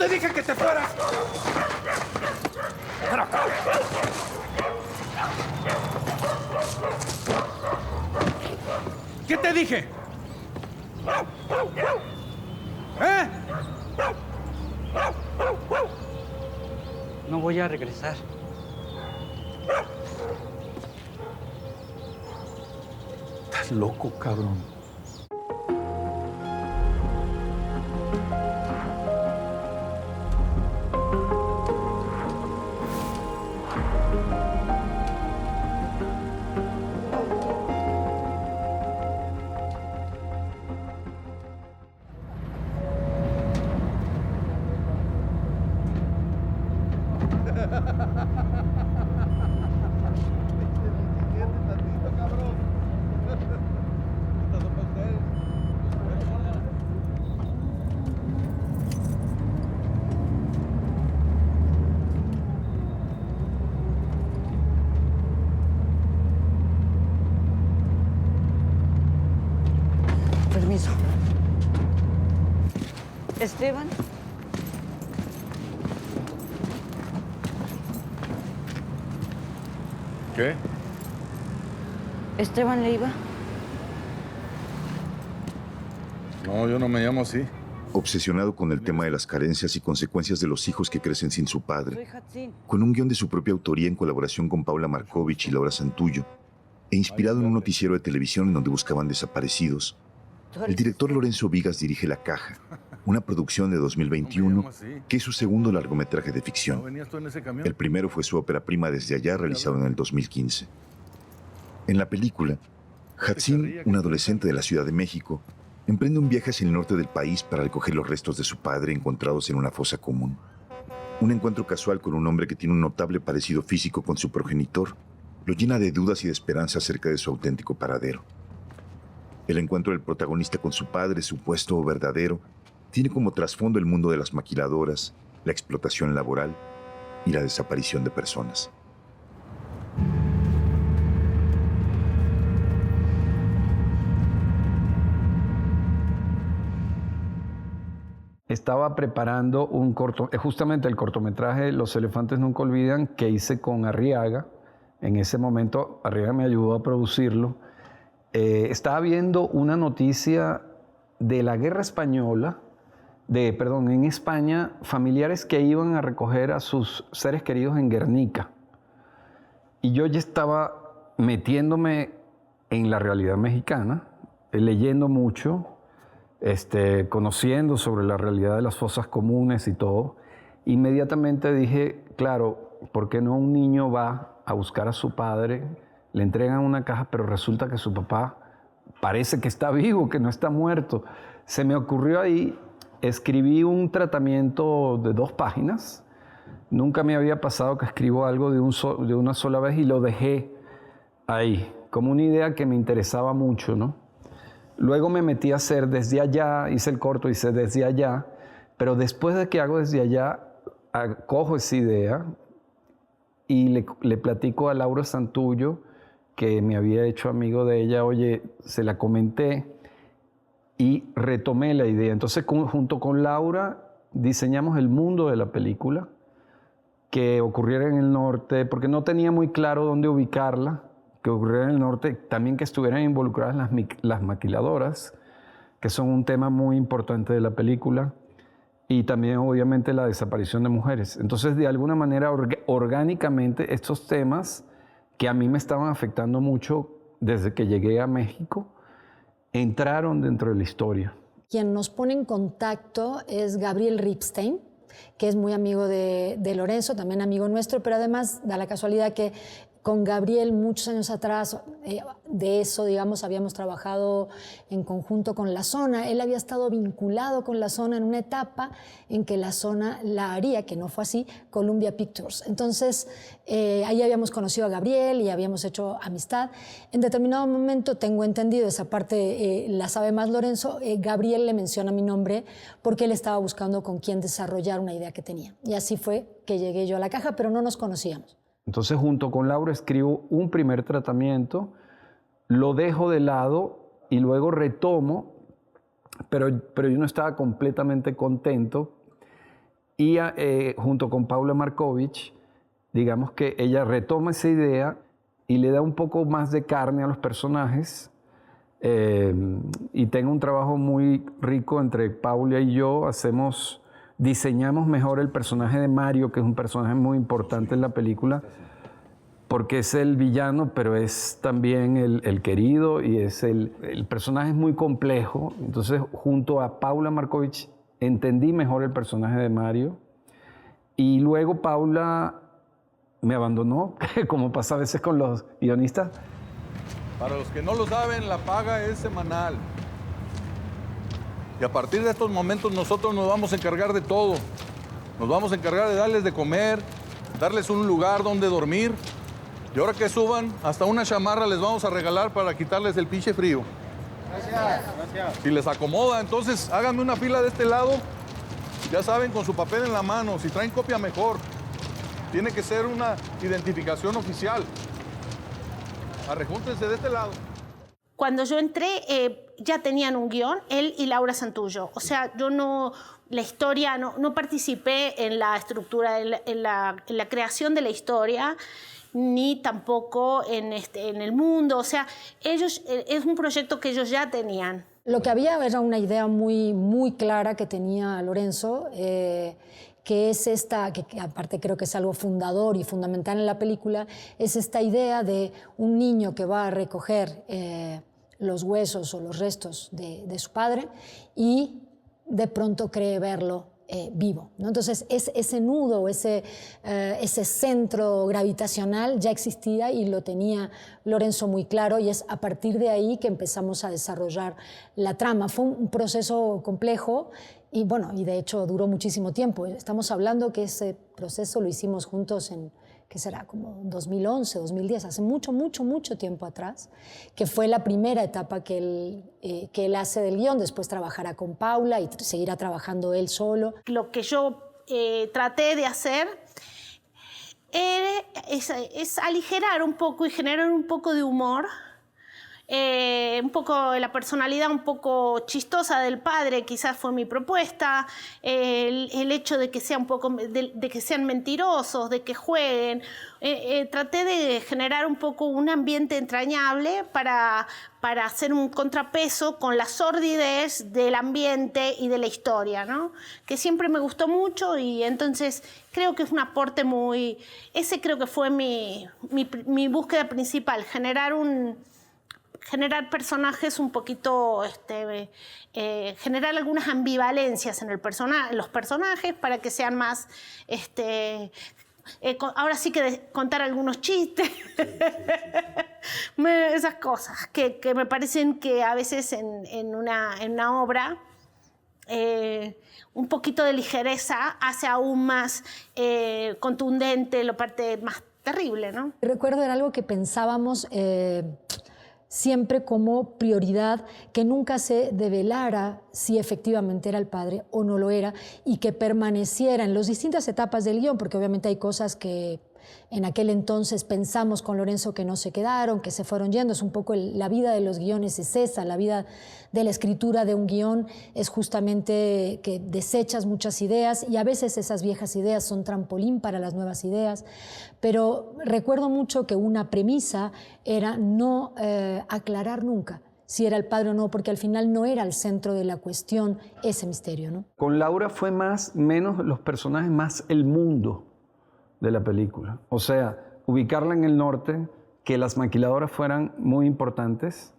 te dije que te fueras! ¡Ven acá! ¿Qué te dije? ¿Eh? No voy a regresar. Estás loco, cabrón. Permiso. Esteban. ¿Qué? Esteban Leiva. No, yo no me llamo así. Obsesionado con el tema de las carencias y consecuencias de los hijos que crecen sin su Soy padre, Hatsin. con un guión de su propia autoría en colaboración con Paula Markovich y Laura Santullo, e inspirado en un noticiero de televisión en donde buscaban desaparecidos, el director Lorenzo Vigas dirige La Caja, una producción de 2021 que es su segundo largometraje de ¿No ficción. venías tú en ese camión? El primero fue su ópera prima Desde Allá, realizado en el 2015. En la película, Hatsin, un adolescente de la Ciudad de México, emprende un viaje hacia el norte del país para recoger los restos de su padre encontrados en una fosa común. Un encuentro casual con un hombre que tiene un notable parecido físico con su progenitor lo llena de dudas y de esperanza acerca de su auténtico paradero. El encuentro del protagonista con su padre, supuesto o verdadero, tiene como trasfondo el mundo de las maquiladoras, la explotación laboral y la desaparición de personas. Estaba preparando justamente el cortometraje Los elefantes nunca olvidan, que hice con Arriaga. En ese momento Arriaga me ayudó a producirlo. Estaba viendo una noticia de la guerra española, en España, familiares que iban a recoger a sus seres queridos en Guernica. Y yo ya estaba metiéndome en la realidad mexicana, leyendo mucho, conociendo sobre la realidad de las fosas comunes y todo. Inmediatamente dije, claro, ¿por qué no un niño va a buscar a su padre, le entregan una caja, pero resulta que su papá parece que está vivo, que no está muerto? Se me ocurrió ahí, escribí un tratamiento de 2 páginas. Nunca me había pasado que escribo algo de una sola vez y lo dejé ahí, como una idea que me interesaba mucho, ¿no? Luego me metí a hacer Desde Allá, hice el corto, hice Desde Allá, pero después de que hago Desde Allá, cojo esa idea y le platico a Laura Santullo, que me había hecho amigo de ella, oye, se la comenté y retomé la idea. Entonces, junto con Laura, diseñamos el mundo de la película, que ocurriera en el norte, porque no tenía muy claro dónde ubicarla, que ocurriera en el norte, también que estuvieran involucradas las maquiladoras, que son un tema muy importante de la película, y también obviamente la desaparición de mujeres. Entonces, de alguna manera, orgánicamente, estos temas que a mí me estaban afectando mucho desde que llegué a México, entraron dentro de la historia. Quien nos pone en contacto es Gabriel Ripstein, que es muy amigo de Lorenzo, también amigo nuestro, pero además da la casualidad que con Gabriel muchos años atrás, de eso, digamos, habíamos trabajado en conjunto con La Zona. Él había estado vinculado con La Zona en una etapa en que La Zona la haría, que no fue así, Columbia Pictures. Entonces, ahí habíamos conocido a Gabriel y habíamos hecho amistad. En determinado momento, tengo entendido, esa parte la sabe más Lorenzo, Gabriel le menciona mi nombre porque él estaba buscando con quién desarrollar una idea que tenía. Y así fue que llegué yo a La Caja, pero no nos conocíamos. Entonces, junto con Laura, escribo un primer tratamiento, lo dejo de lado y luego retomo, pero yo no estaba completamente contento Y junto con Paula Markovich, digamos que ella retoma esa idea y le da un poco más de carne a los personajes. Y tengo un trabajo muy rico entre Paula y yo. Diseñamos mejor el personaje de Mario, que es un personaje muy importante en la película, porque es el villano, pero es también el querido, y el personaje es muy complejo. Entonces, junto a Paula Markovich, entendí mejor el personaje de Mario. Y luego Paula me abandonó, como pasa a veces con los guionistas. Para los que no lo saben, la paga es semanal. Y a partir de estos momentos nosotros nos vamos a encargar de todo. Nos vamos a encargar de darles de comer, darles un lugar donde dormir. Y ahora que suban, hasta una chamarra les vamos a regalar para quitarles el pinche frío. Gracias. Si les acomoda, entonces háganme una fila de este lado. Ya saben, con su papel en la mano. Si traen copia, mejor. Tiene que ser una identificación oficial. Arrejúntense de este lado. Cuando yo entré, ya tenían un guión, él y Laura Santullo. O sea, yo la historia, no participé en la estructura, en la creación de la historia, ni tampoco en el mundo. O sea, es un proyecto que ellos ya tenían. Lo que había era una idea muy, muy clara que tenía Lorenzo, que es esta, que aparte creo que es algo fundador y fundamental en la película, es esta idea de un niño que va a recoger los huesos o los restos de su padre y de pronto cree verlo vivo, ¿no? Entonces ese nudo, ese centro gravitacional ya existía y lo tenía Lorenzo muy claro, y es a partir de ahí que empezamos a desarrollar la trama. Fue un proceso complejo y bueno, y de hecho duró muchísimo tiempo. Estamos hablando que ese proceso lo hicimos juntos en, ¿qué será? Como 2011, 2010, hace mucho, mucho, mucho tiempo atrás, que fue la primera etapa que él hace del guión. Después trabajará con Paula y seguirá trabajando él solo. Lo que yo traté de hacer es aligerar un poco y generar un poco de humor. Un poco la personalidad un poco chistosa del padre quizás fue mi propuesta, el hecho de que sea un poco de que sean mentirosos, de que jueguen. Traté de generar un poco un ambiente entrañable para hacer un contrapeso con la sordidez del ambiente y de la historia, ¿no? Que siempre me gustó mucho, y entonces creo que es un aporte ese creo que fue mi búsqueda principal, generar personajes un poquito, generar algunas ambivalencias en los personajes para que sean más, ahora sí que contar algunos chistes, esas cosas que me parecen que a veces en una obra un poquito de ligereza hace aún más contundente la parte más terrible, ¿no? Recuerdo era algo que pensábamos siempre como prioridad, que nunca se develara si efectivamente era el padre o no lo era, y que permaneciera en las distintas etapas del guión, porque obviamente hay cosas que en aquel entonces pensamos con Lorenzo que no se quedaron, que se fueron yendo. Es un poco la vida de los guiones es esa, la vida de la escritura de un guión es justamente que desechas muchas ideas, y a veces esas viejas ideas son trampolín para las nuevas ideas. Pero recuerdo mucho que una premisa era no aclarar nunca si era el padre o no, porque al final no era el centro de la cuestión ese misterio, ¿no? Con Laura fue menos los personajes, más el mundo de la película. O sea, ubicarla en el norte, que las maquiladoras fueran muy importantes.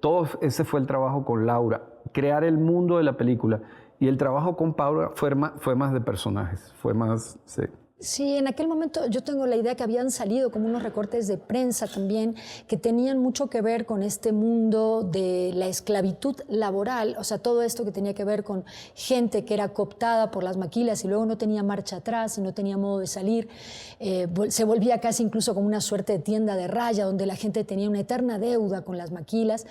Todo ese fue el trabajo con Laura, crear el mundo de la película. Y el trabajo con Paula fue más de personajes, fue más... Sí. Sí, en aquel momento yo tengo la idea que habían salido como unos recortes de prensa también que tenían mucho que ver con este mundo de la esclavitud laboral, o sea, todo esto que tenía que ver con gente que era cooptada por las maquilas y luego no tenía marcha atrás y no tenía modo de salir. Se volvía casi incluso como una suerte de tienda de raya donde la gente tenía una eterna deuda con las maquilas.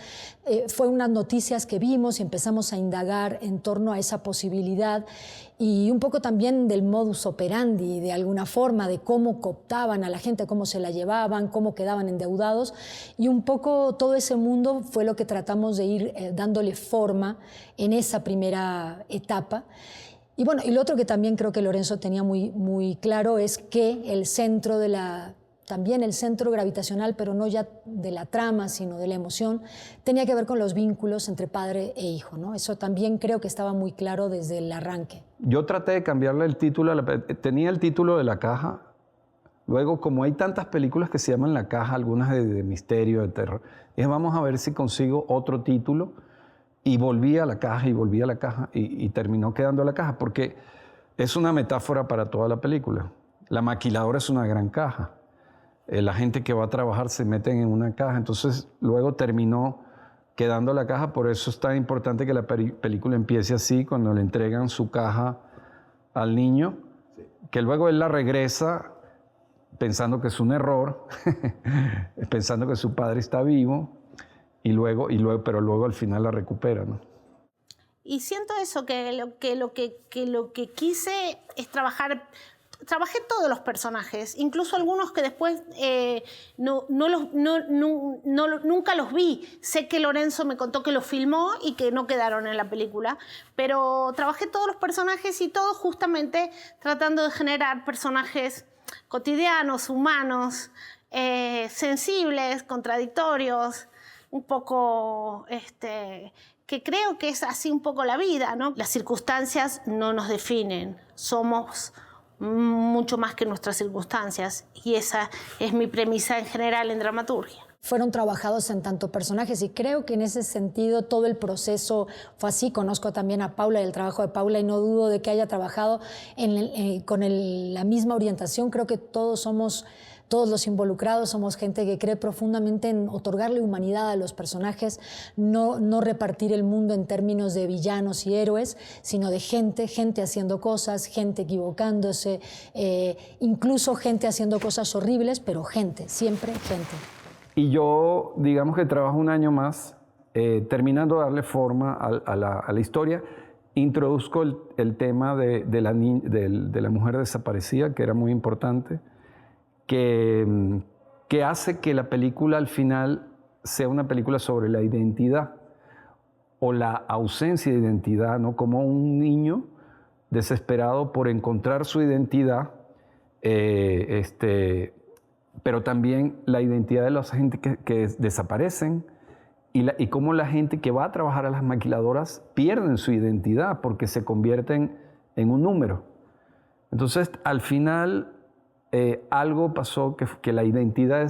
Fue unas noticias que vimos y empezamos a indagar en torno a esa posibilidad, y un poco también del modus operandi, de alguna forma, de cómo cooptaban a la gente, cómo se la llevaban, cómo quedaban endeudados, y un poco todo ese mundo fue lo que tratamos de ir dándole forma en esa primera etapa. Y bueno, y lo otro que también creo que Lorenzo tenía muy claro es que el centro también el centro gravitacional, pero no ya de la trama, sino de la emoción, tenía que ver con los vínculos entre padre e hijo, ¿no? Eso también creo que estaba muy claro desde el arranque. Yo traté de cambiarle el título, tenía el título de La Caja, luego como hay tantas películas que se llaman La Caja, algunas de misterio, de terror, dije vamos a ver si consigo otro título, y volví a La Caja y terminó quedando La Caja, porque es una metáfora para toda la película. La maquiladora es una gran caja. La gente que va a trabajar se meten en una caja, entonces luego terminó quedando la caja, por eso es tan importante que la película empiece así, cuando le entregan su caja al niño, que luego él la regresa pensando que es un error, pensando que su padre está vivo, pero luego al final la recupera, ¿no? Y siento eso, que lo que quise es trabajé todos los personajes, incluso algunos que después nunca los vi. Sé que Lorenzo me contó que los filmó y que no quedaron en la película, pero trabajé todos los personajes y todos justamente tratando de generar personajes cotidianos, humanos, sensibles, contradictorios, un poco que creo que es así un poco la vida, ¿no? Las circunstancias no nos definen, somos mucho más que nuestras circunstancias, y esa es mi premisa en general en dramaturgia. Fueron trabajados en tanto personajes y creo que en ese sentido todo el proceso fue así. Conozco también a Paula y el trabajo de Paula y no dudo de que haya trabajado con la misma orientación. Creo que todos los involucrados somos gente que cree profundamente en otorgarle humanidad a los personajes, no repartir el mundo en términos de villanos y héroes, sino de gente haciendo cosas, gente equivocándose, incluso gente haciendo cosas horribles, pero siempre gente. Y yo, digamos que trabajo un año más, terminando de darle forma a la historia, introduzco el tema de la mujer desaparecida, que era muy importante, que hace que la película al final sea una película sobre la identidad o la ausencia de identidad, ¿no? Como un niño desesperado por encontrar su identidad, pero también la identidad de la gente que desaparecen y cómo la gente que va a trabajar a las maquiladoras pierden su identidad porque se convierten en un número. Entonces, al final, algo pasó que la identidad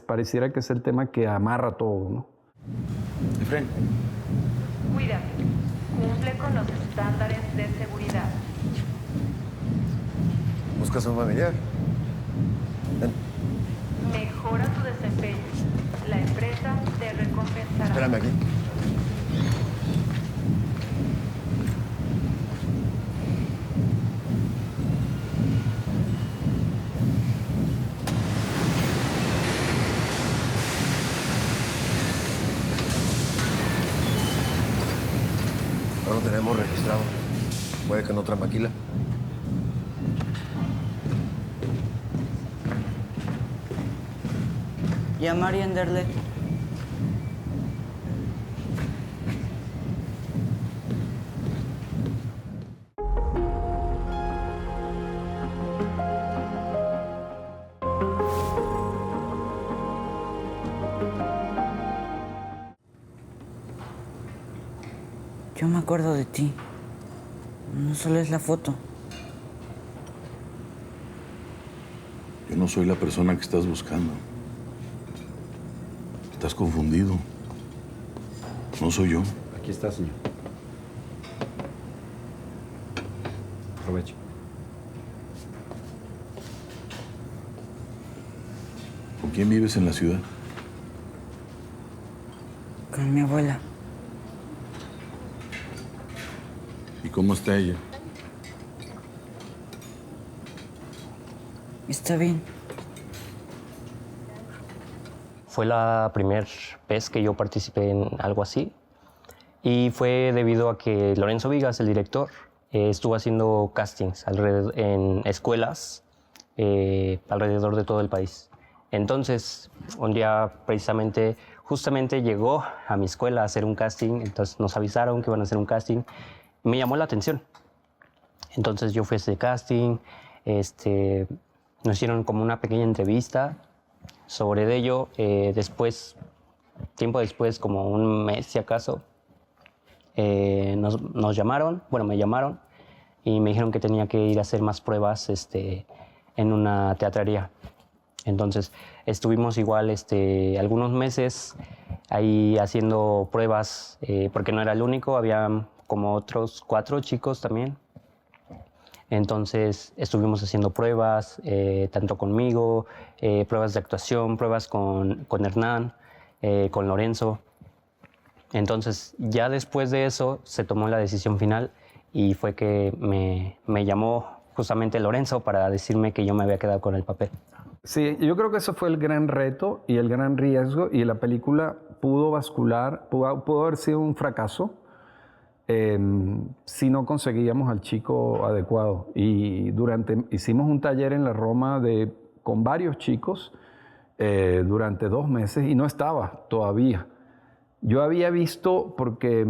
pareciera que es el tema que amarra todo, ¿no? Efren. Cuídate, cumple con los estándares de seguridad. ¿Buscas a un familiar? Ven. Mejora tu desempeño. La empresa te recompensará. Espérame aquí. No lo tenemos registrado. Puede que en otra maquila. Llamar y Anderle. Yo me acuerdo de ti. No solo es la foto. Yo no soy la persona que estás buscando. Estás confundido. No soy yo. Aquí está, señor. Aproveche. ¿Con quién vives en la ciudad? Con mi abuela. ¿Y cómo está ella? Está bien. Fue la primera vez que yo participé en algo así y fue debido a que Lorenzo Vigas, el director, estuvo haciendo castings en escuelas alrededor de todo el país. Entonces, un día justamente llegó a mi escuela a hacer un casting, entonces nos avisaron que iban a hacer un casting. Me llamó la atención Entonces yo fui a ese casting, nos hicieron como una pequeña entrevista sobre ello. Después, tiempo después, como un mes si acaso, nos llamaron, bueno, me llamaron y me dijeron que tenía que ir a hacer más pruebas en una teatrería. Entonces estuvimos igual algunos meses ahí haciendo pruebas, porque no era el único, había como otros 4 chicos también. Entonces estuvimos haciendo pruebas, tanto conmigo, pruebas de actuación, pruebas con Hernán, con Lorenzo. Entonces ya después de eso se tomó la decisión final y fue que me llamó justamente Lorenzo para decirme que yo me había quedado con el papel. Sí, yo creo que eso fue el gran reto y el gran riesgo, y la película pudo bascular, pudo haber sido un fracaso si no conseguíamos al chico adecuado. Y hicimos un taller en la Roma con varios chicos durante 2 meses y no estaba todavía. Yo había visto, porque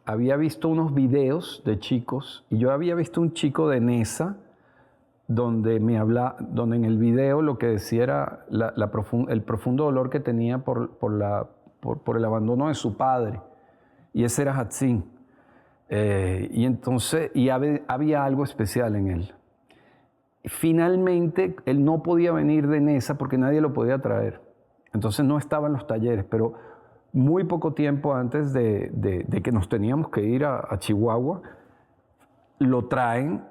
había visto unos videos de chicos, y yo había visto un chico de Nesa donde en el video lo que decía era el profundo dolor que tenía por el abandono de su padre. Y ese era Hatzin. Y entonces había algo especial en él. Finalmente, él no podía venir de Nesa porque nadie lo podía traer. Entonces no estaba en los talleres, pero muy poco tiempo antes de que nos teníamos que ir a Chihuahua, lo traen.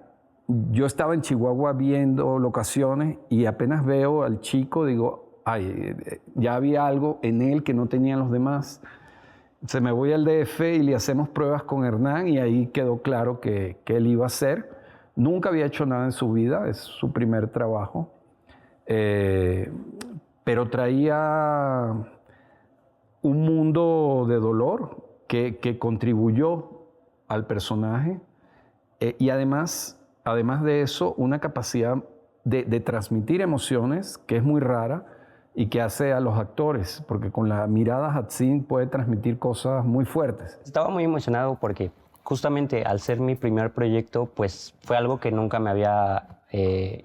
Yo estaba en Chihuahua viendo locaciones y apenas veo al chico, digo, ay, ya había algo en él que no tenían los demás. Se me voy al DF y le hacemos pruebas con Hernán y ahí quedó claro que él iba a ser. Nunca había hecho nada en su vida, es su primer trabajo. Pero traía un mundo de dolor que contribuyó al personaje y además de eso, una capacidad de transmitir emociones que es muy rara y que hace a los actores, porque con la mirada Hatzin puede transmitir cosas muy fuertes. Estaba muy emocionado porque justamente al ser mi primer proyecto, pues fue algo que nunca me había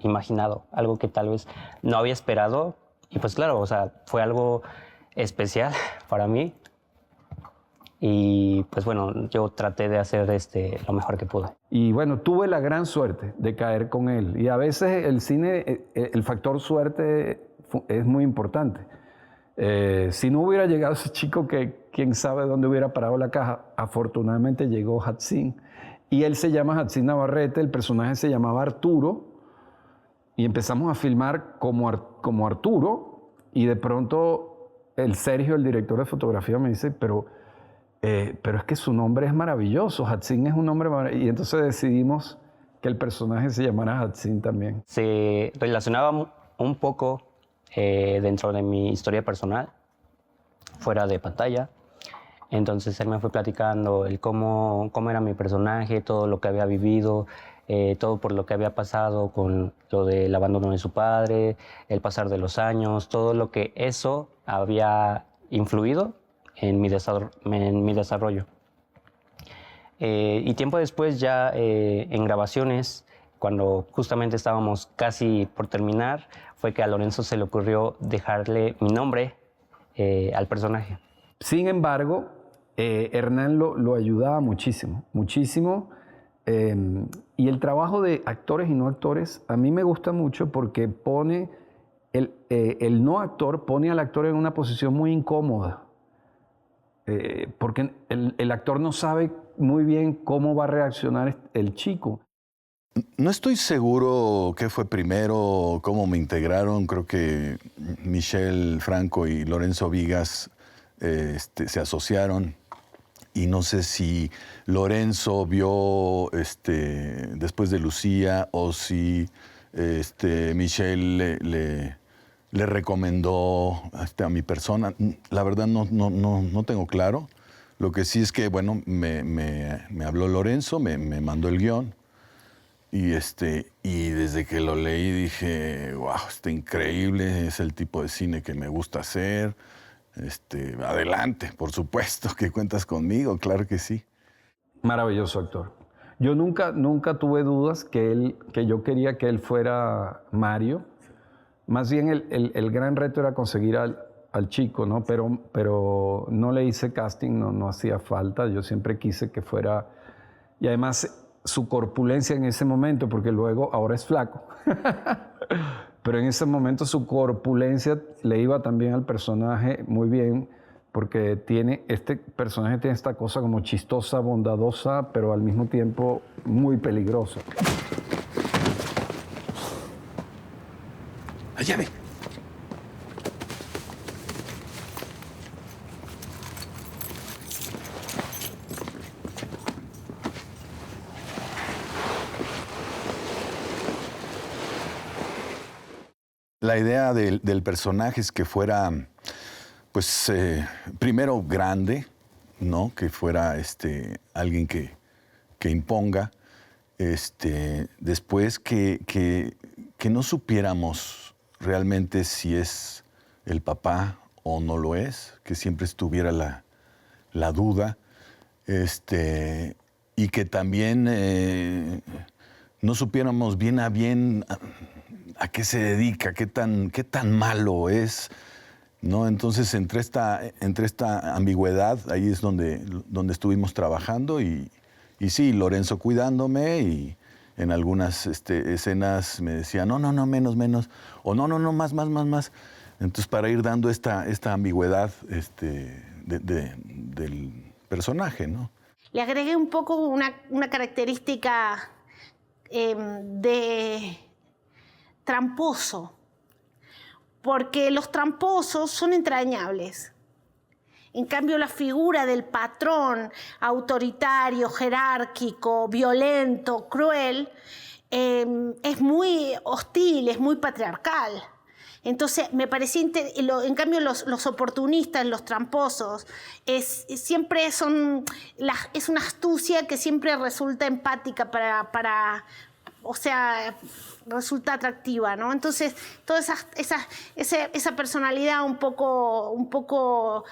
imaginado, algo que tal vez no había esperado. Y pues claro, o sea, fue algo especial para mí. Y pues bueno, yo traté de hacer lo mejor que pude. Y bueno, tuve la gran suerte de caer con él. Y a veces el cine, el factor suerte es muy importante. Si no hubiera llegado ese chico, que quién sabe dónde hubiera parado la caja, afortunadamente llegó Hatzin. Y él se llama Hatzin Navarrete, el personaje se llamaba Arturo. Y empezamos a filmar como Arturo. Y de pronto el Sergio, el director de fotografía, me dice, pero es que su nombre es maravilloso, Hatzin es un nombre maravilloso. Y entonces decidimos que el personaje se llamara Hatzin también. Se relacionaba un poco dentro de mi historia personal, fuera de pantalla. Entonces él me fue platicando cómo era mi personaje, todo lo que había vivido, todo por lo que había pasado con lo del abandono de su padre, el pasar de los años, todo lo que eso había influido en mi desarrollo. Y tiempo después, ya en grabaciones, cuando justamente estábamos casi por terminar, fue que a Lorenzo se le ocurrió dejarle mi nombre al personaje. Sin embargo, Hernán lo ayudaba muchísimo, muchísimo. Y el trabajo de actores y no actores a mí me gusta mucho porque pone el no actor pone al actor en una posición muy incómoda. Porque el actor no sabe muy bien cómo va a reaccionar el chico. No estoy seguro qué fue primero, cómo me integraron. Creo que Michelle Franco y Lorenzo Vigas se asociaron. Y no sé si Lorenzo vio después de Lucía o si Michelle le recomendó a mi persona. La verdad no tengo claro. Lo que sí es que, bueno, me habló Lorenzo, me mandó el guión. Y desde que lo leí dije, wow, está increíble, es el tipo de cine que me gusta hacer. Adelante, por supuesto que cuentas conmigo, claro que sí. Maravilloso actor. Yo nunca tuve dudas que yo quería que él fuera Mario. Más bien el gran reto era conseguir al chico, ¿no? Pero no le hice casting, no hacía falta. Yo siempre quise que fuera... Y además su corpulencia en ese momento, porque luego ahora es flaco. Pero en ese momento su corpulencia le iba también al personaje muy bien, porque este personaje tiene esta cosa como chistosa, bondadosa, pero al mismo tiempo muy peligrosa. ¡La llave! La idea del personaje es que fuera, pues, primero grande, ¿no? Que fuera alguien que imponga. Después que no supiéramos realmente si es el papá o no lo es, que siempre estuviera la duda. Y que también no supiéramos bien a qué se dedica, qué tan malo es, ¿no? Entonces, entre esta ambigüedad, ahí es donde estuvimos trabajando y sí, Lorenzo cuidándome y en algunas escenas me decía, no, menos, o no, más. Entonces, para ir dando esta ambigüedad del personaje, ¿no? Le agregué un poco una característica de tramposo, porque los tramposos son entrañables. En cambio, la figura del patrón autoritario, jerárquico, violento, cruel, es muy hostil, es muy patriarcal. Entonces, me parecía, en cambio, los oportunistas, los tramposos, siempre es una astucia que siempre resulta empática o sea, resulta atractiva, ¿no? Entonces, toda esa personalidad un poco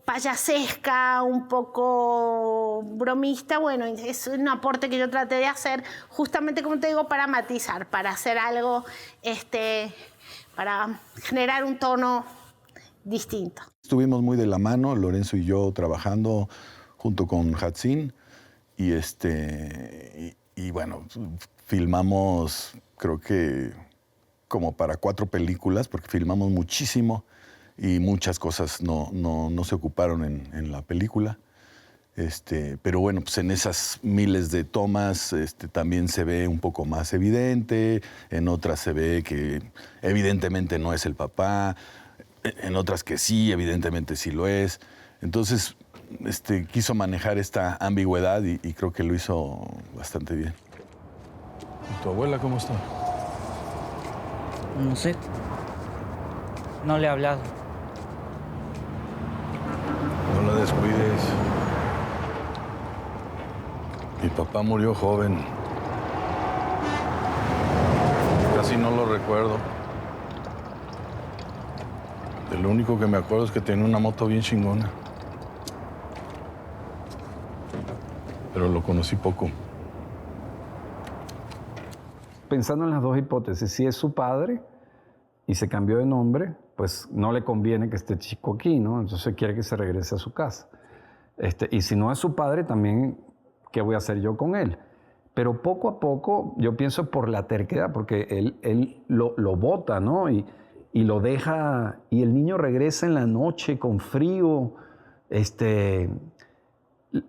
payasesca, un poco bromista, bueno, es un aporte que yo traté de hacer justamente, como te digo, para matizar, para hacer algo, para generar un tono distinto. Estuvimos muy de la mano, Lorenzo y yo, trabajando junto con Hatzin, y bueno, filmamos, creo que como para 4 películas, porque filmamos muchísimo y muchas cosas no se ocuparon en la película. Pero bueno, pues en esas miles de tomas también se ve un poco más evidente, en otras se ve que evidentemente no es el papá, en otras que sí, evidentemente sí lo es. Entonces, quiso manejar esta ambigüedad y creo que lo hizo bastante bien. ¿Y tu abuela cómo está? No sé. No le he hablado. No la descuides. Mi papá murió joven. Casi no lo recuerdo. De lo único que me acuerdo es que tenía una moto bien chingona. Pero lo conocí poco. Pensando en las dos hipótesis, si es su padre y se cambió de nombre, pues no le conviene que esté chico aquí, ¿no? Entonces quiere que se regrese a su casa. Y si no es su padre, también, ¿qué voy a hacer yo con él? Pero poco a poco, yo pienso por la terquedad, porque él lo bota, ¿no? Y lo deja, y el niño regresa en la noche con frío.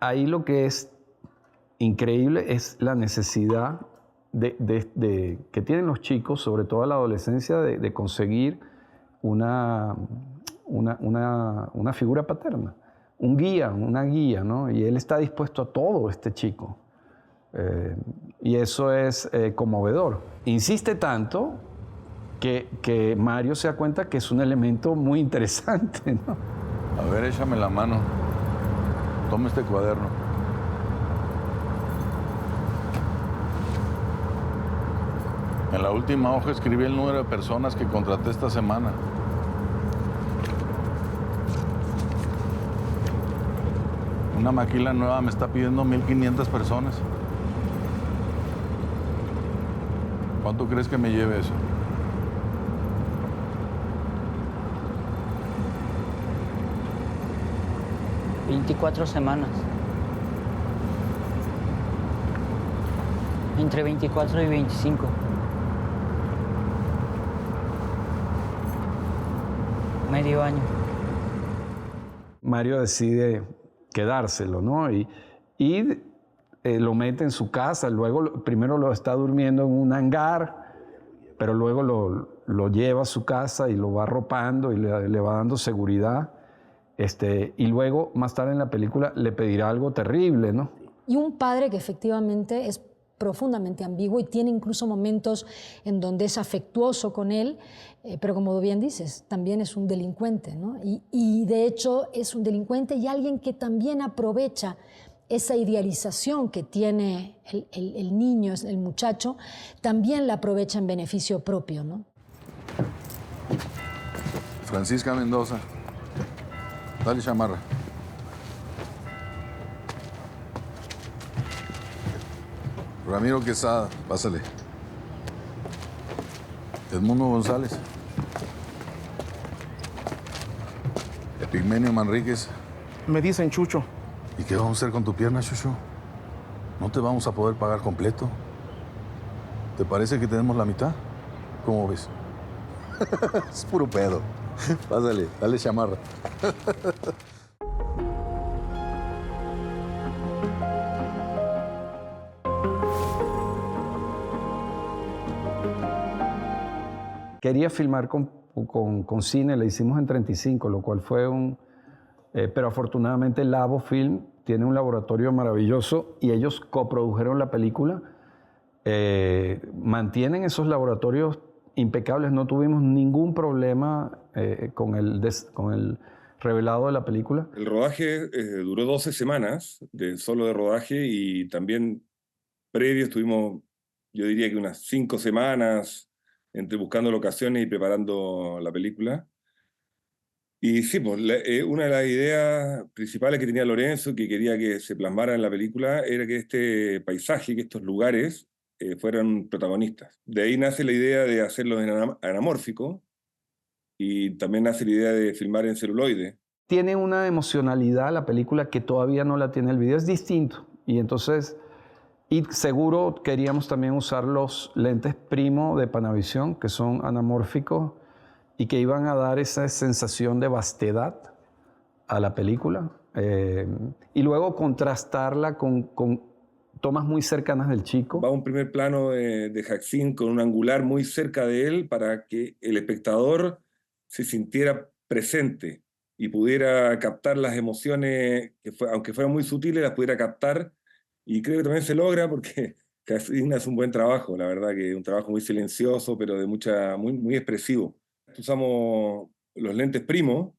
Ahí lo que es increíble es la necesidad que tienen los chicos, sobre todo en la adolescencia, de conseguir una figura paterna, una guía, ¿no? Y él está dispuesto a todo, este chico. Y eso es conmovedor. Insiste tanto que Mario se da cuenta que es un elemento muy interesante, ¿no? A ver, échame la mano. Toma este cuaderno. En la última hoja escribí el número de personas que contraté esta semana. Una maquila nueva me está pidiendo 1,500 personas. ¿Cuánto crees que me lleve eso? ...24 semanas. Entre 24 y 25. Medio año. Mario decide quedárselo, ¿no? Y lo mete en su casa. Luego, primero lo está durmiendo en un hangar, pero luego lo lleva a su casa y lo va arropando y le va dando seguridad. Y luego, más tarde en la película, le pedirá algo terrible, ¿no? Y un padre que efectivamente es profundamente ambiguo y tiene incluso momentos en donde es afectuoso con él, pero como bien dices, también es un delincuente, ¿no? Y de hecho es un delincuente y alguien que también aprovecha esa idealización que tiene el niño, el muchacho, también la aprovecha en beneficio propio, ¿no? Francisca Mendoza. Dale chamarra. Ramiro Quesada, pásale. Edmundo González. Epigmenio Manríquez. Me dicen Chucho. ¿Y qué vamos a hacer con tu pierna, Chucho? No te vamos a poder pagar completo. ¿Te parece que tenemos la mitad? ¿Cómo ves? Es puro pedo. Pásale, dale chamarra. Quería filmar con cine, le hicimos en 35, lo cual fue pero afortunadamente Labo Film tiene un laboratorio maravilloso y ellos coprodujeron la película. Mantienen esos laboratorios impecables, no tuvimos ningún problema con el revelado de la película. El rodaje duró 12 semanas, solo de rodaje, y también previo estuvimos, yo diría que unas 5 semanas entre buscando locaciones y preparando la película. Y sí, pues, una de las ideas principales que tenía Lorenzo, que quería que se plasmara en la película, era que este paisaje, que estos lugares fueran protagonistas. De ahí nace la idea de hacerlos en anamórfico, y también nace la idea de filmar en celuloide. Tiene una emocionalidad la película que todavía no la tiene el video, es distinto. Y entonces, y seguro queríamos también usar los lentes Primo de Panavision, que son anamórficos y que iban a dar esa sensación de vastedad a la película. Y luego contrastarla con tomas muy cercanas del chico. Va un primer plano de Haxin con un angular muy cerca de él para que el espectador se sintiera presente y pudiera captar las emociones, aunque fueran muy sutiles, las pudiera captar. Y creo que también se logra porque Haxin hace un buen trabajo, la verdad que es un trabajo muy silencioso, pero de muy expresivo. Usamos los lentes Primo,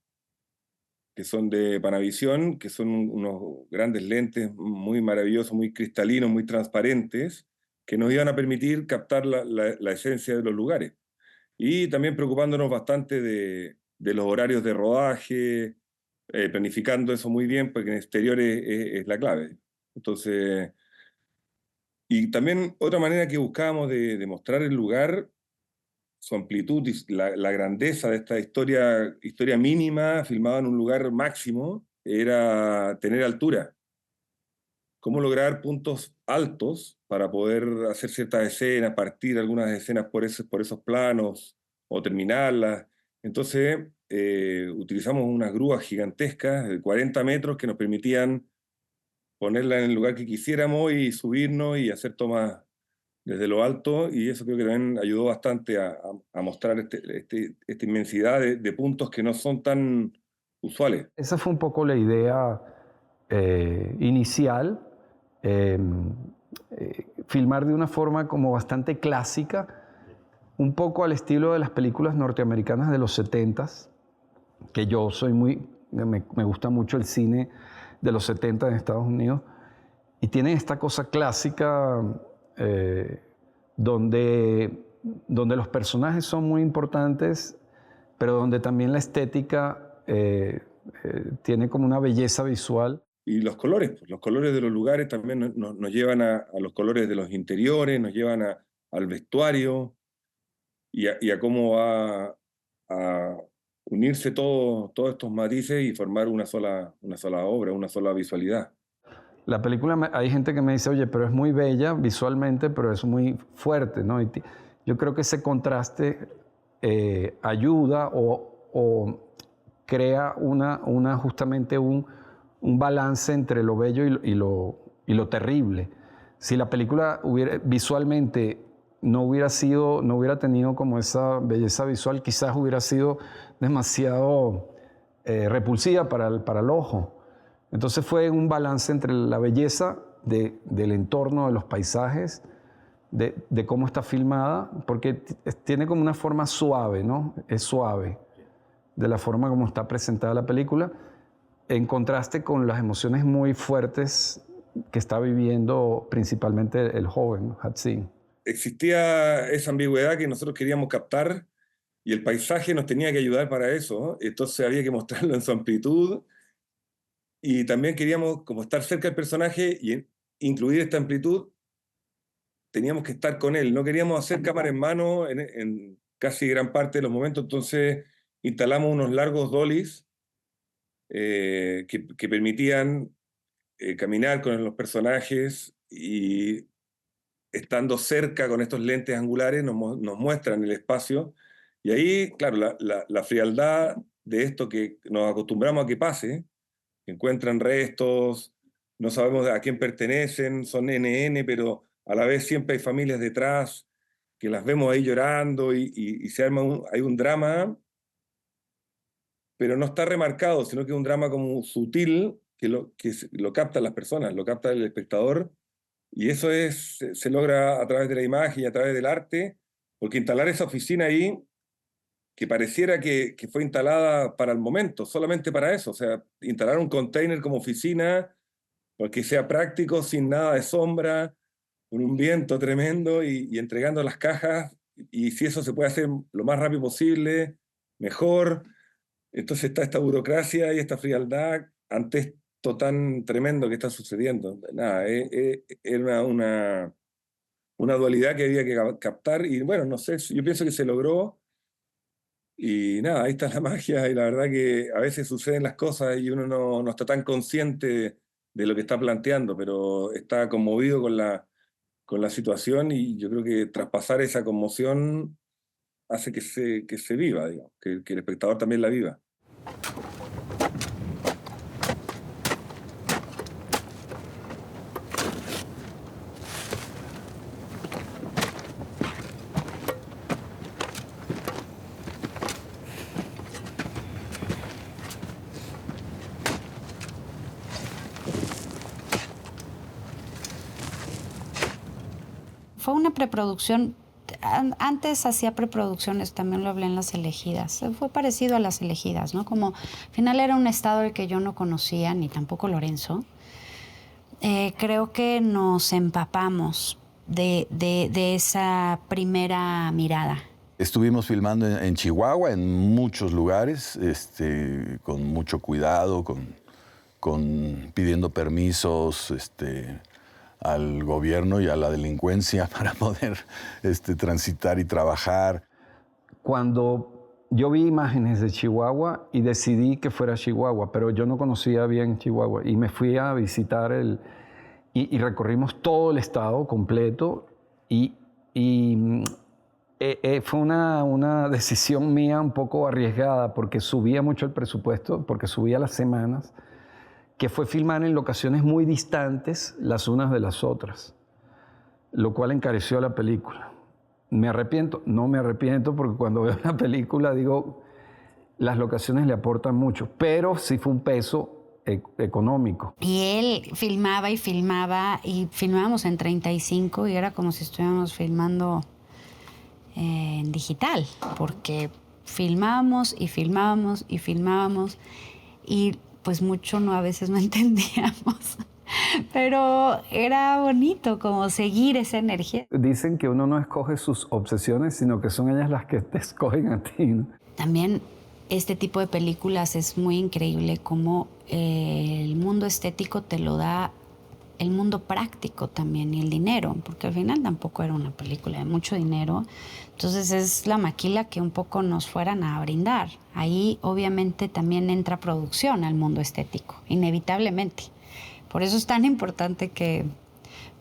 que son de Panavision, que son unos grandes lentes muy maravillosos, muy cristalinos, muy transparentes, que nos iban a permitir captar la esencia de los lugares. Y también preocupándonos bastante de los horarios de rodaje, planificando eso muy bien, porque en exteriores es la clave. Entonces, y también otra manera que buscábamos de mostrar el lugar, su amplitud y la grandeza de esta historia mínima, filmada en un lugar máximo, era tener altura. Cómo lograr puntos altos para poder hacer ciertas escenas, partir algunas escenas por esos planos o terminarlas. Entonces, utilizamos unas grúas gigantescas de 40 metros que nos permitían ponerla en el lugar que quisiéramos y subirnos y hacer tomas desde lo alto, y eso creo que también ayudó bastante a mostrar esta inmensidad de puntos que no son tan usuales. Esa fue un poco la idea inicial, filmar de una forma como bastante clásica, un poco al estilo de las películas norteamericanas de los 70s, que yo soy me gusta mucho el cine de los 70 en Estados Unidos, y tienen esta cosa clásica donde los personajes son muy importantes, pero donde también la estética tiene como una belleza visual. Y los colores, pues, los colores de los lugares también nos llevan a los colores de los interiores, nos llevan al vestuario y a cómo va a unirse todos estos matices y formar una sola obra, una sola visualidad. La película, hay gente que me dice, oye, pero es muy bella visualmente, pero es muy fuerte, ¿no? Yo creo que ese contraste ayuda o crea justamente un balance entre lo bello y lo terrible. Si la película visualmente no hubiera tenido como esa belleza visual, quizás hubiera sido demasiado repulsiva para el ojo. Entonces fue un balance entre la belleza del entorno, de los paisajes, de cómo está filmada, porque tiene como una forma suave, ¿no? Es suave, de la forma como está presentada la película, en contraste con las emociones muy fuertes que está viviendo principalmente el joven Hatsin. Existía esa ambigüedad que nosotros queríamos captar y el paisaje nos tenía que ayudar para eso, ¿no? Entonces había que mostrarlo en su amplitud y también queríamos como estar cerca del personaje y incluir esta amplitud. Teníamos que estar con él, no queríamos hacer cámara en mano en casi gran parte de los momentos, entonces instalamos unos largos dollies que permitían caminar con los personajes y estando cerca con estos lentes angulares nos muestran el espacio y ahí, claro, la frialdad de esto que nos acostumbramos a que pase, que encuentran restos, no sabemos a quién pertenecen, son NN, pero a la vez siempre hay familias detrás que las vemos ahí llorando y se arma hay un drama, pero no está remarcado, sino que es un drama como sutil que lo captan las personas, lo capta el espectador, y eso se logra a través de la imagen y a través del arte, porque instalar esa oficina ahí, que pareciera que fue instalada para el momento, solamente para eso, o sea, instalar un container como oficina, porque sea práctico, sin nada de sombra, con un viento tremendo y entregando las cajas, y si eso se puede hacer lo más rápido posible, mejor. Entonces está esta burocracia y esta frialdad ante esto tan tremendo que está sucediendo. Nada, era una dualidad que había que captar y bueno, no sé, yo pienso que se logró y nada, ahí está la magia y la verdad que a veces suceden las cosas y uno no está tan consciente de lo que está planteando, pero está conmovido con la situación y yo creo que traspasar esa conmoción hace que se viva, digamos, que el espectador también la viva. Fue una preproducción. Antes hacía preproducciones, también lo hablé en Las Elegidas. Fue parecido a Las Elegidas, ¿no? Como al final era un estado el que yo no conocía, ni tampoco Lorenzo. Creo que nos empapamos de esa primera mirada. Estuvimos filmando en Chihuahua, en muchos lugares, con mucho cuidado, pidiendo permisos, al gobierno y a la delincuencia para poder transitar y trabajar. Cuando yo vi imágenes de Chihuahua y decidí que fuera Chihuahua, pero yo no conocía bien Chihuahua y me fui a visitar y recorrimos todo el estado completo y fue una decisión mía un poco arriesgada porque subía mucho el presupuesto, porque subía las semanas, que fue filmar en locaciones muy distantes las unas de las otras, lo cual encareció la película. ¿Me arrepiento? No me arrepiento porque cuando veo la película digo, las locaciones le aportan mucho, pero sí fue un peso económico. Y él filmaba y filmábamos en 35 y era como si estuviéramos filmando en digital, porque filmábamos y filmábamos y filmábamos y pues mucho a veces no entendíamos, pero era bonito como seguir esa energía. Dicen que uno no escoge sus obsesiones, sino que son ellas las que te escogen a ti, ¿no? También este tipo de películas es muy increíble cómo el mundo estético te lo da el mundo práctico también y el dinero, porque al final tampoco era una película de mucho dinero. Entonces es la maquila que un poco nos fueran a brindar. Ahí obviamente también entra producción al mundo estético, inevitablemente. Por eso es tan importante que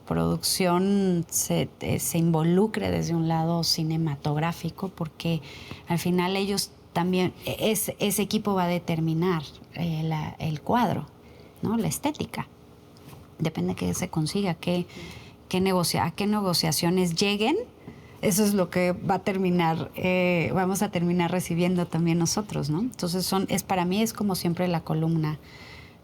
producción se involucre desde un lado cinematográfico, porque al final ellos también, ese equipo va a determinar el cuadro, ¿no? La estética. Depende de qué se consiga, a qué negociaciones lleguen. Eso es lo que va a terminar, vamos a terminar recibiendo también nosotros, ¿no? Entonces para mí es como siempre la columna,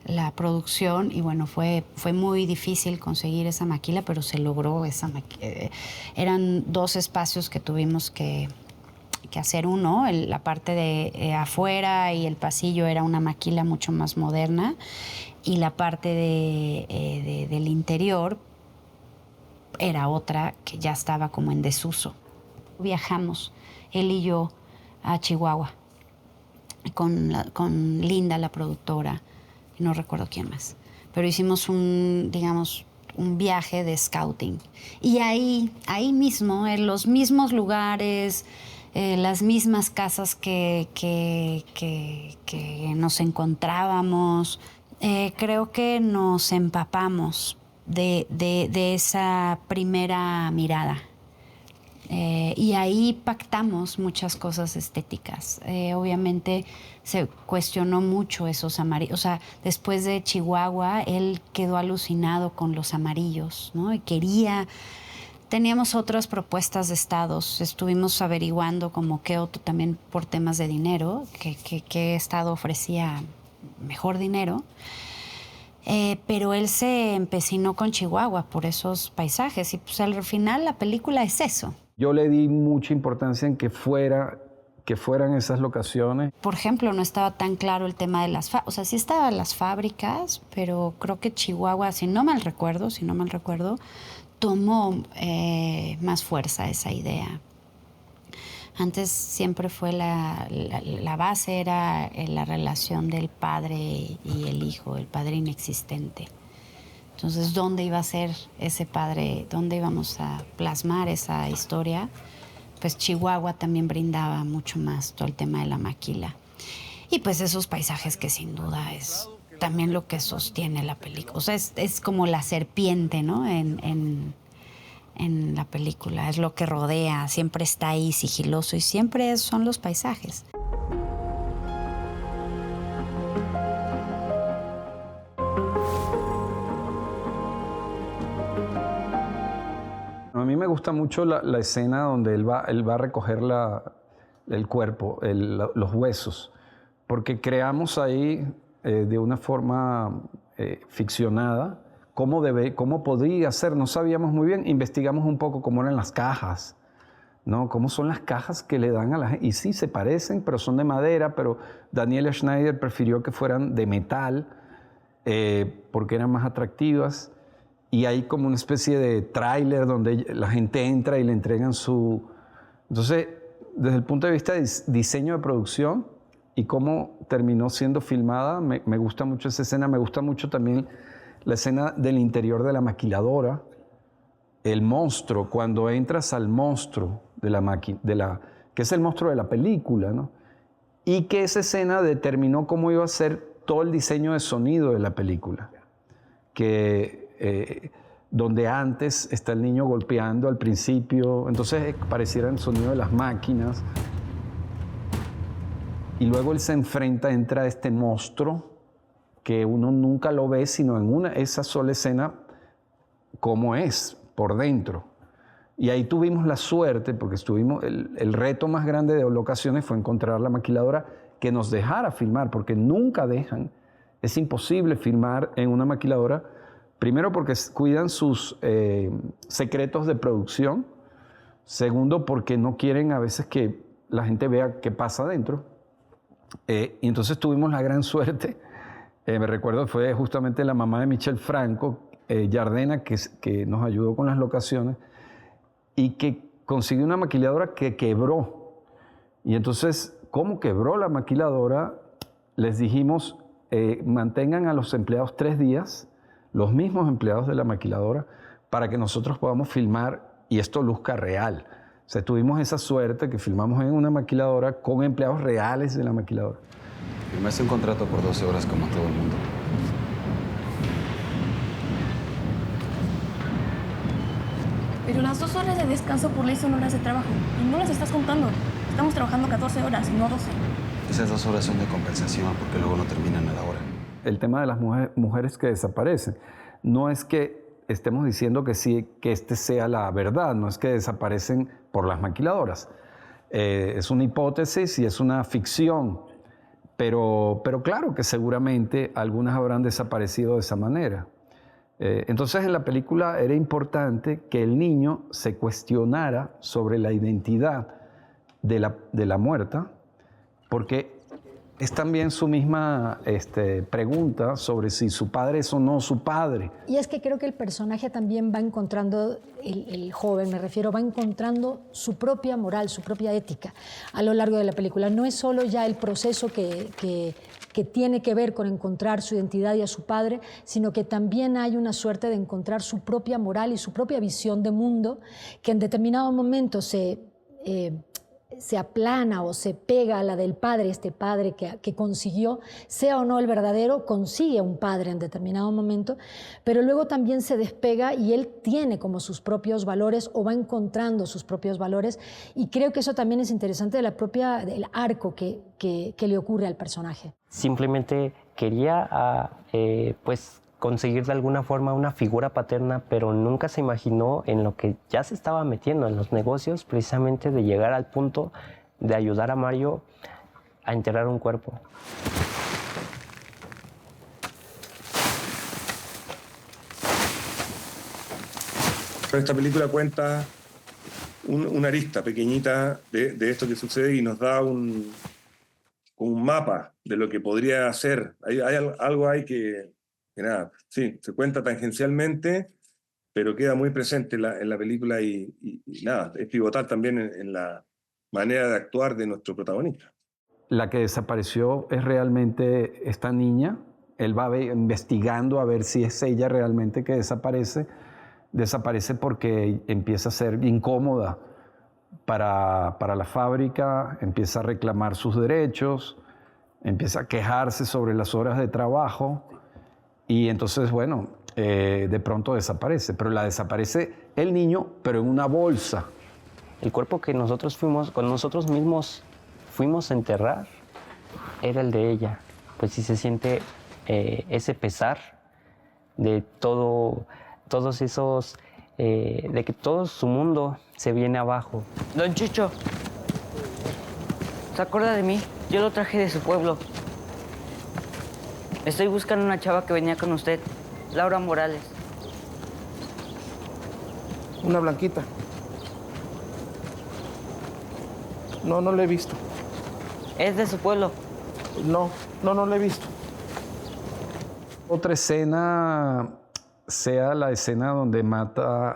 la producción, y bueno, fue muy difícil conseguir esa maquila, pero se logró esa maquila. Eran 2 espacios que tuvimos que hacer uno, la parte de afuera y el pasillo era una maquila mucho más moderna, y la parte del interior era otra que ya estaba como en desuso. Viajamos, él y yo, a Chihuahua, con Linda, la productora, y no recuerdo quién más, pero hicimos un viaje de scouting. Y ahí mismo, en los mismos lugares, las mismas casas que nos encontrábamos, creo que nos empapamos de esa primera mirada. Y ahí pactamos muchas cosas estéticas. Obviamente se cuestionó mucho esos amarillos. O sea, después de Chihuahua, él quedó alucinado con los amarillos, ¿no? Y teníamos otras propuestas de estados. Estuvimos averiguando como qué otro, también por temas de dinero, qué estado ofrecía mejor dinero. Pero él se empecinó con Chihuahua por esos paisajes. Y pues al final la película es eso. Yo le di mucha importancia en que fueran esas locaciones. Por ejemplo, no estaba tan claro el tema de las fábricas. O sea, sí estaban las fábricas, pero creo que Chihuahua, si no mal recuerdo, tomó más fuerza esa idea. Antes siempre fue la base era la relación del padre y el hijo, el padre inexistente. Entonces, ¿dónde iba a ser ese padre? ¿Dónde íbamos a plasmar esa historia? Pues Chihuahua también brindaba mucho más todo el tema de la maquila. Y pues esos paisajes que sin duda es también lo que sostiene la película. O sea, es como la serpiente, ¿no? En la película. Es lo que rodea, siempre está ahí sigiloso y siempre son los paisajes. A mí me gusta mucho la escena donde él va a recoger el cuerpo, los huesos, porque creamos ahí de una forma ficcionada cómo podría ser. No sabíamos muy bien, investigamos un poco cómo eran las cajas, ¿no? Cómo son las cajas que le dan a la gente. Y sí, se parecen, pero son de madera, pero Daniela Schneider prefirió que fueran de metal porque eran más atractivas. Y hay como una especie de tráiler donde la gente entra y le entregan su... Entonces, desde el punto de vista de diseño de producción y cómo terminó siendo filmada, me gusta mucho esa escena. Me gusta mucho también la escena del interior de la maquiladora, el monstruo, cuando entras al monstruo que es el monstruo de la película, ¿no? Y que esa escena determinó cómo iba a ser todo el diseño de sonido de la película. Donde antes está el niño golpeando al principio, entonces pareciera el sonido de las máquinas. Y luego él se entra a este monstruo que uno nunca lo ve, sino en esa sola escena, cómo es por dentro. Y ahí tuvimos la suerte, porque el reto más grande de locaciones fue encontrar la maquiladora que nos dejara filmar, porque nunca dejan. Es imposible filmar en una maquiladora, primero porque cuidan sus secretos de producción, segundo porque no quieren a veces que la gente vea qué pasa adentro. Y entonces tuvimos la gran suerte, me recuerdo, fue justamente la mamá de Michel Franco, Yardena, que nos ayudó con las locaciones, y que consiguió una maquiladora que quebró. Y entonces cómo quebró la maquiladora, les dijimos, mantengan a los empleados 3 días, los mismos empleados de la maquiladora, para que nosotros podamos filmar y esto luzca real. O sea, tuvimos esa suerte que filmamos en una maquiladora con empleados reales de la maquiladora. Firmaste un contrato por 12 horas como todo el mundo. Pero las 2 horas de descanso por ley son horas de trabajo. Y no las estás contando. Estamos trabajando 14 horas, no 12. Esas 2 horas son de compensación porque luego no terminan a la hora. El tema de las mujeres que desaparecen no es que estemos diciendo que sí, que este sea la verdad, no es que desaparecen por las maquiladoras. Es una hipótesis y es una ficción, pero claro que seguramente algunas habrán desaparecido de esa manera. Entonces en la película era importante que el niño se cuestionara sobre la identidad de la muerta, porque es también su misma pregunta sobre si su padre es o no su padre. Y es que creo que el personaje también va encontrando, el joven me refiero, va encontrando su propia moral, su propia ética a lo largo de la película. No es solo ya el proceso que tiene que ver con encontrar su identidad y a su padre, sino que también hay una suerte de encontrar su propia moral y su propia visión de mundo que en determinado momento se aplana o se pega a la del padre, este padre que consiguió, sea o no el verdadero, consigue un padre en determinado momento, pero luego también se despega y él tiene como sus propios valores o va encontrando sus propios valores, y creo que eso también es interesante del arco que le ocurre al personaje. Simplemente quería conseguir de alguna forma una figura paterna, pero nunca se imaginó en lo que ya se estaba metiendo en los negocios, precisamente de llegar al punto de ayudar a Mario a enterrar un cuerpo. Esta película cuenta una arista pequeñita de esto que sucede y nos da un mapa de lo que podría ser. Hay algo ahí que nada, sí, se cuenta tangencialmente, pero queda muy presente en la película y nada, es pivotal también en la manera de actuar de nuestro protagonista. La que desapareció es realmente esta niña. Él va investigando a ver si es ella realmente que desaparece. Desaparece porque empieza a ser incómoda para la fábrica, empieza a reclamar sus derechos, empieza a quejarse sobre las horas de trabajo. Y entonces, bueno, de pronto desaparece, pero desaparece el niño, pero en una bolsa. El cuerpo que nosotros mismos fuimos a enterrar era el de ella. Pues sí se siente ese pesar de todos esos, de que todo su mundo se viene abajo. Don Chucho, ¿se acuerda de mí? Yo lo traje de su pueblo. Estoy buscando una chava que venía con usted, Laura Morales. Una blanquita. No la he visto. ¿Es de su pueblo? No la he visto. Otra escena sea la escena donde él mata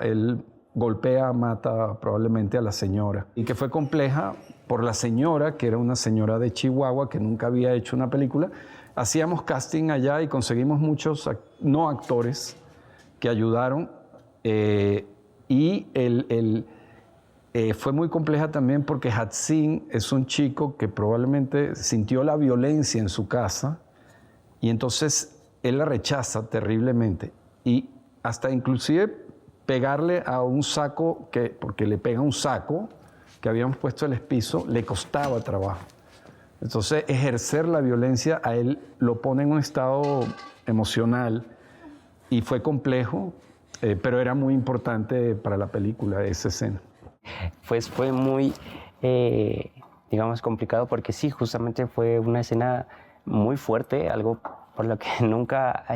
probablemente a la señora. Y que fue compleja por la señora, que era una señora de Chihuahua que nunca había hecho una película. Hacíamos casting allá y conseguimos muchos no actores que ayudaron. Fue muy compleja también porque Hatsin es un chico que probablemente sintió la violencia en su casa y entonces él la rechaza terriblemente. Y hasta inclusive pegarle a un saco, porque le pega un saco que habíamos puesto en el piso, le costaba trabajo. Entonces, ejercer la violencia a él lo pone en un estado emocional y fue complejo, pero era muy importante para la película esa escena. Pues fue muy, digamos, complicado porque sí, justamente fue una escena muy fuerte, algo por lo que nunca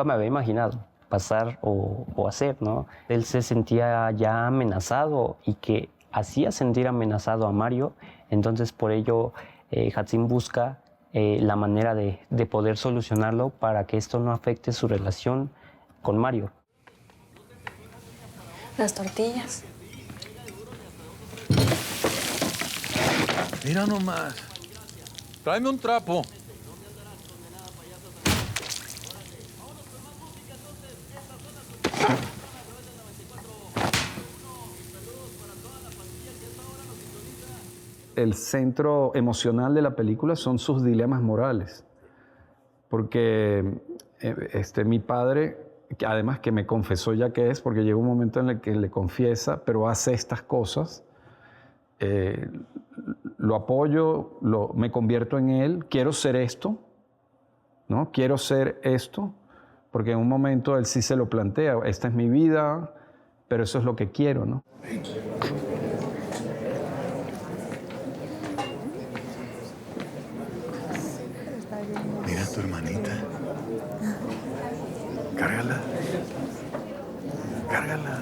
me había imaginado pasar o hacer, ¿no? Él se sentía ya amenazado y que hacía sentir amenazado a Mario, entonces por ello Hatsin busca la manera de poder solucionarlo para que esto no afecte su relación con Mario. Las tortillas. Mira nomás. Tráeme un trapo. El centro emocional de la película son sus dilemas morales. Porque mi padre, que además que me confesó ya que es, porque llega un momento en el que le confiesa, pero hace estas cosas, lo apoyo, me convierto en él, quiero ser esto, ¿no? Quiero ser esto, porque en un momento él sí se lo plantea, esta es mi vida, pero eso es lo que quiero, ¿no? Mira a tu hermanita. Cárgala. Cárgala.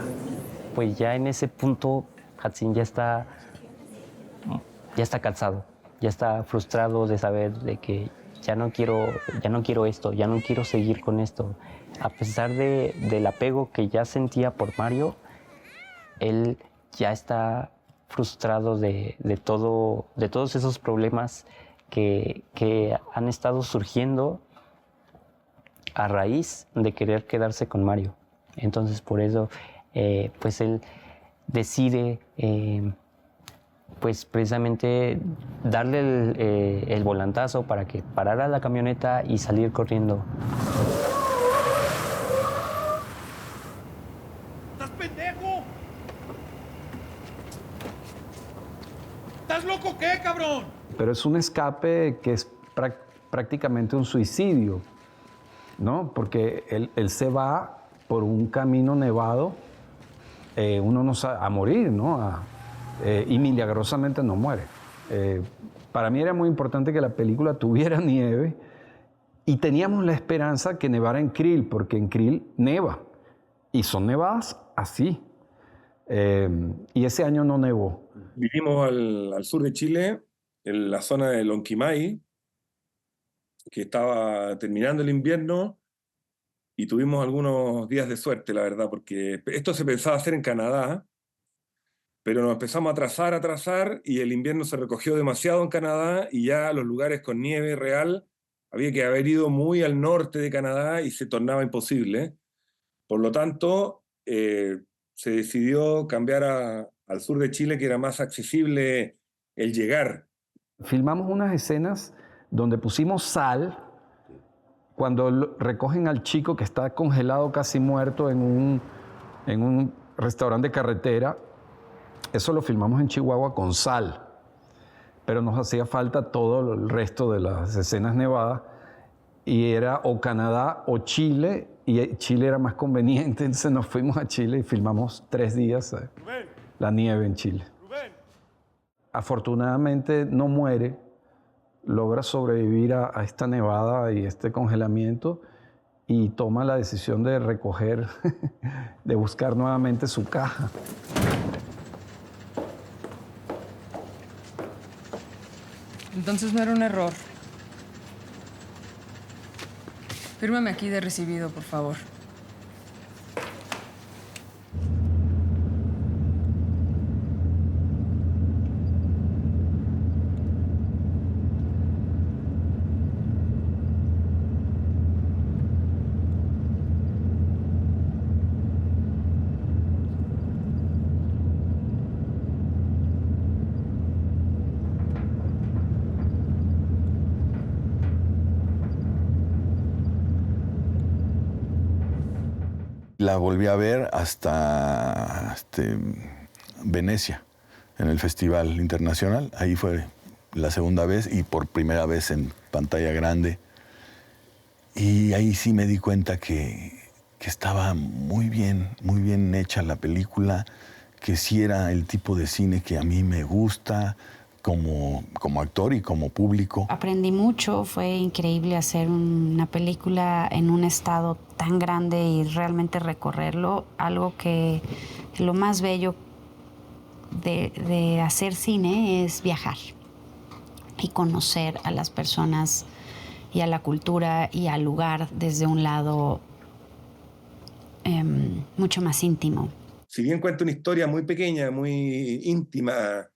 Pues ya en ese punto, Hatsin ya está cansado, ya está frustrado de saber de que ya no quiero esto, ya no quiero seguir con esto. A pesar del apego que ya sentía por Mario, él ya está frustrado de todos esos problemas que han estado surgiendo a raíz de querer quedarse con Mario. Entonces, por eso, pues él decide, pues precisamente darle el volantazo para que parara la camioneta y salir corriendo. ¡Estás pendejo! ¿Estás loco qué, cabrón? Pero es un escape que es prácticamente un suicidio, ¿no? Porque él se va por un camino nevado, uno no sabe, a morir, ¿no? Y milagrosamente no muere. Para mí era muy importante que la película tuviera nieve y teníamos la esperanza que nevara en Krill, porque en Krill neva y son nevadas así. Y ese año no nevó. Vivimos al sur de Chile, en la zona de Lonquimay, que estaba terminando el invierno, y tuvimos algunos días de suerte, la verdad, porque esto se pensaba hacer en Canadá, pero nos empezamos a atrasar, y el invierno se recogió demasiado en Canadá, y ya los lugares con nieve real había que haber ido muy al norte de Canadá y se tornaba imposible. Por lo tanto, se decidió cambiar al sur de Chile, que era más accesible el llegar. Filmamos unas escenas donde pusimos sal cuando recogen al chico que está congelado, casi muerto, en un restaurante de carretera. Eso lo filmamos en Chihuahua con sal, pero nos hacía falta todo el resto de las escenas nevadas y era o Canadá o Chile, y Chile era más conveniente, entonces nos fuimos a Chile y filmamos 3 días la nieve en Chile. Afortunadamente no muere, logra sobrevivir a esta nevada y este congelamiento y toma la decisión de recoger, de buscar nuevamente su caja. Entonces no era un error. Fírmame aquí de recibido, por favor. La volví a ver hasta Venecia, en el Festival Internacional. Ahí fue la segunda vez y por primera vez en pantalla grande. Y ahí sí me di cuenta que estaba muy bien hecha la película, que sí era el tipo de cine que a mí me gusta como actor y como público. Aprendí mucho, fue increíble hacer una película en un estado tan grande y realmente recorrerlo, algo que lo más bello de hacer cine es viajar y conocer a las personas y a la cultura y al lugar desde un lado mucho más íntimo. Si bien cuenta una historia muy pequeña, muy íntima,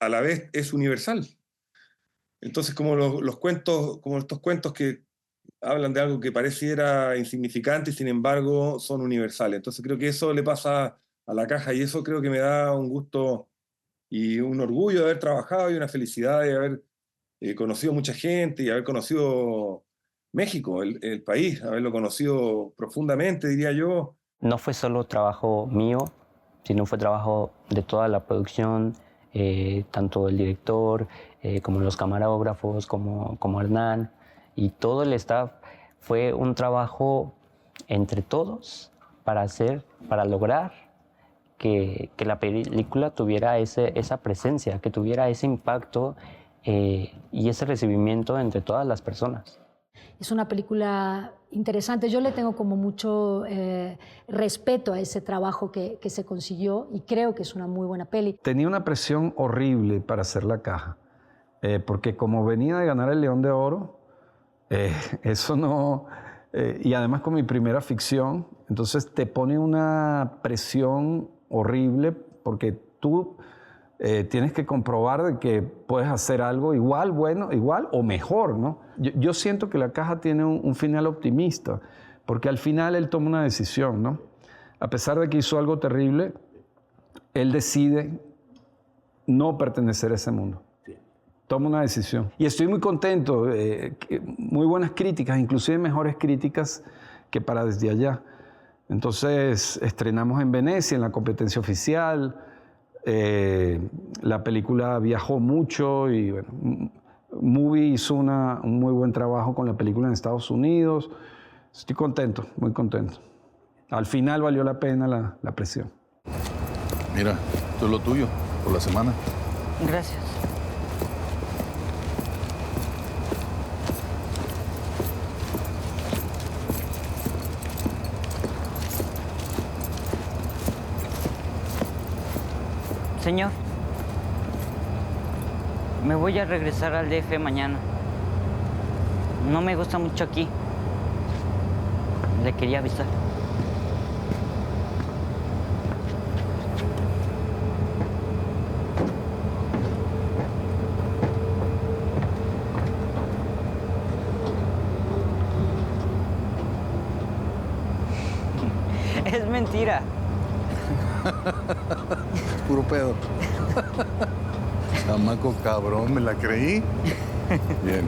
a la vez es universal. Entonces, como los cuentos, como estos cuentos que hablan de algo que pareciera insignificante y sin embargo son universales. Entonces creo que eso le pasa a La Caja y eso creo que me da un gusto y un orgullo de haber trabajado y una felicidad de haber conocido mucha gente y haber conocido México, el país, haberlo conocido profundamente, diría yo. No fue solo trabajo mío, sino fue trabajo de toda la producción, tanto el director, como los camarógrafos, como Hernán, y todo el staff. Fue un trabajo entre todos para lograr que la película tuviera esa presencia, que tuviera ese impacto y ese recibimiento entre todas las personas. Es una película interesante. Yo le tengo como mucho respeto a ese trabajo que se consiguió y creo que es una muy buena peli. Tenía una presión horrible para hacer La Caja, porque como venía de ganar el León de Oro, eso no... y además con mi primera ficción, entonces te pone una presión horrible porque tú tienes que comprobar de que puedes hacer algo igual, bueno, igual o mejor, ¿no? Yo siento que La Caja tiene un final optimista, porque al final él toma una decisión, ¿no? A pesar de que hizo algo terrible, él decide no pertenecer a ese mundo. Toma una decisión. Y estoy muy contento, muy buenas críticas, inclusive mejores críticas que para Desde Allá. Entonces estrenamos en Venecia, en la competencia oficial. La película viajó mucho y bueno, Movie hizo un muy buen trabajo con la película en Estados Unidos. Estoy contento, muy contento. Al final valió la pena la presión. Mira, esto es lo tuyo por la semana. Gracias. Señor, me voy a regresar al DF mañana. No me gusta mucho aquí. Le quería avisar. Es mentira. Puro pedo. Chamaco cabrón, me la creí. Bien.